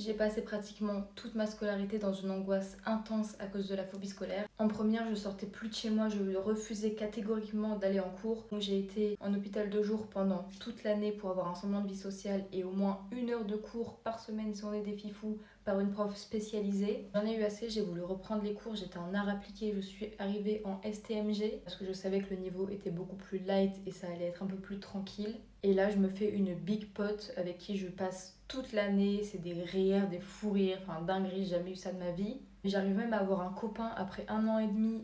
J'ai passé pratiquement toute ma scolarité dans une angoisse intense à cause de la phobie scolaire. En première, je sortais plus de chez moi, je refusais catégoriquement d'aller en cours. Donc j'ai été en hôpital de jour pendant toute l'année pour avoir un semblant de vie sociale et au moins 1 heure de cours par semaine si on est des fifous par une prof spécialisée. J'en ai eu assez, j'ai voulu reprendre les cours, j'étais en art appliqué, je suis arrivée en STMG parce que je savais que le niveau était beaucoup plus light et ça allait être un peu plus tranquille. Et là, je me fais une big pote avec qui je passe toute l'année. C'est des rires, des fous rires, enfin dinguerie, j'ai jamais eu ça de ma vie. J'arrive même à avoir un copain après 1 an et demi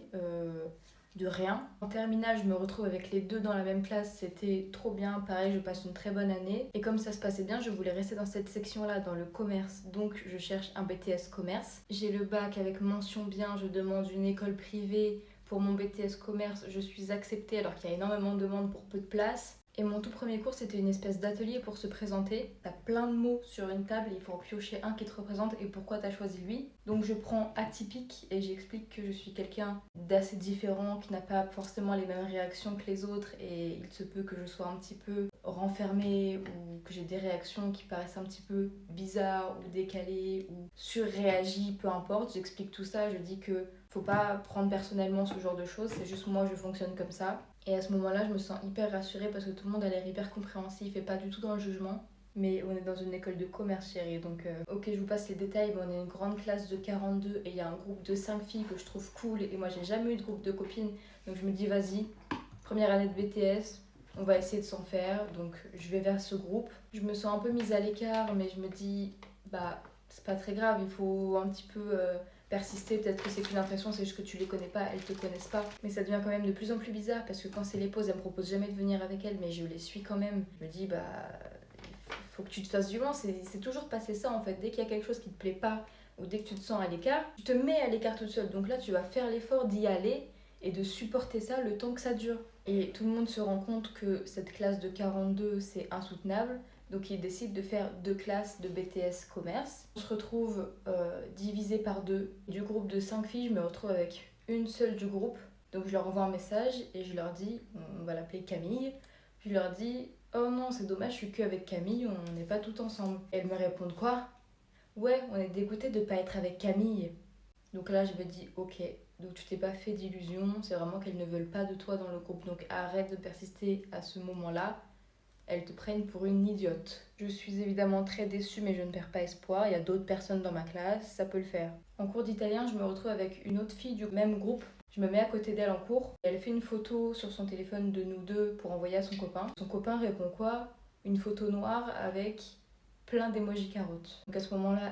de rien. En terminale, je me retrouve avec les deux dans la même classe, c'était trop bien. Pareil, je passe une très bonne année. Et comme ça se passait bien, je voulais rester dans cette section-là, dans le commerce. Donc, je cherche un BTS commerce. J'ai le bac avec mention bien, je demande une école privée pour mon BTS commerce. Je suis acceptée alors qu'il y a énormément de demandes pour peu de place. Et mon tout premier cours, c'était une espèce d'atelier pour se présenter. T'as plein de mots sur une table, il faut en piocher un qui te représente et pourquoi t'as choisi lui. Donc je prends atypique et j'explique que je suis quelqu'un d'assez différent, qui n'a pas forcément les mêmes réactions que les autres et il se peut que je sois un petit peu renfermée ou que j'ai des réactions qui paraissent un petit peu bizarres ou décalées ou surréagies, peu importe. J'explique tout ça, je dis que faut pas prendre personnellement ce genre de choses, c'est juste moi je fonctionne comme ça. Et à ce moment-là, je me sens hyper rassurée parce que tout le monde a l'air hyper compréhensif et pas du tout dans le jugement. Mais on est dans une école de commerce, chérie, donc ok, je vous passe les détails, mais on est une grande classe de 42 et il y a un groupe de 5 filles que je trouve cool et moi j'ai jamais eu de groupe de copines, donc je me dis vas-y, première année de BTS, on va essayer de s'en faire, donc je vais vers ce groupe. Je me sens un peu mise à l'écart, mais je me dis bah c'est pas très grave, il faut un petit peu persister, peut-être que c'est qu'une impression, c'est juste que tu les connais pas, elles te connaissent pas. Mais ça devient quand même de plus en plus bizarre parce que quand c'est les pauses, elles me proposent jamais de venir avec elles, mais je les suis quand même. Je me dis, bah, faut que tu te fasses du bien, c'est toujours passé ça en fait. Dès qu'il y a quelque chose qui te plaît pas ou dès que tu te sens à l'écart, tu te mets à l'écart toute seule. Donc là, tu vas faire l'effort d'y aller et de supporter ça le temps que ça dure. Et tout le monde se rend compte que cette classe de 42, c'est insoutenable. Donc ils décident de faire 2 classes de BTS commerce. On se retrouve divisé par 2. Du groupe de 5 filles, je me retrouve avec une seule du groupe. Donc je leur envoie un message et je leur dis, on va l'appeler Camille. Je leur dis, oh non, c'est dommage, je suis qu'avec Camille, on n'est pas toutes ensemble. Et elles me répondent quoi? Ouais, on est dégoûté de pas être avec Camille. Donc là, je me dis, ok, donc tu t'es pas fait d'illusions, c'est vraiment qu'elles ne veulent pas de toi dans le groupe. Donc arrête de persister à ce moment-là. Elles te prennent pour une idiote. Je suis évidemment très déçue, mais je ne perds pas espoir. Il y a d'autres personnes dans ma classe, ça peut le faire. En cours d'italien, je me retrouve avec une autre fille du même groupe. Je me mets à côté d'elle en cours. Elle fait une photo sur son téléphone de nous deux pour envoyer à son copain. Son copain répond quoi? Une photo noire avec plein d'émojis carottes. Donc à ce moment-là,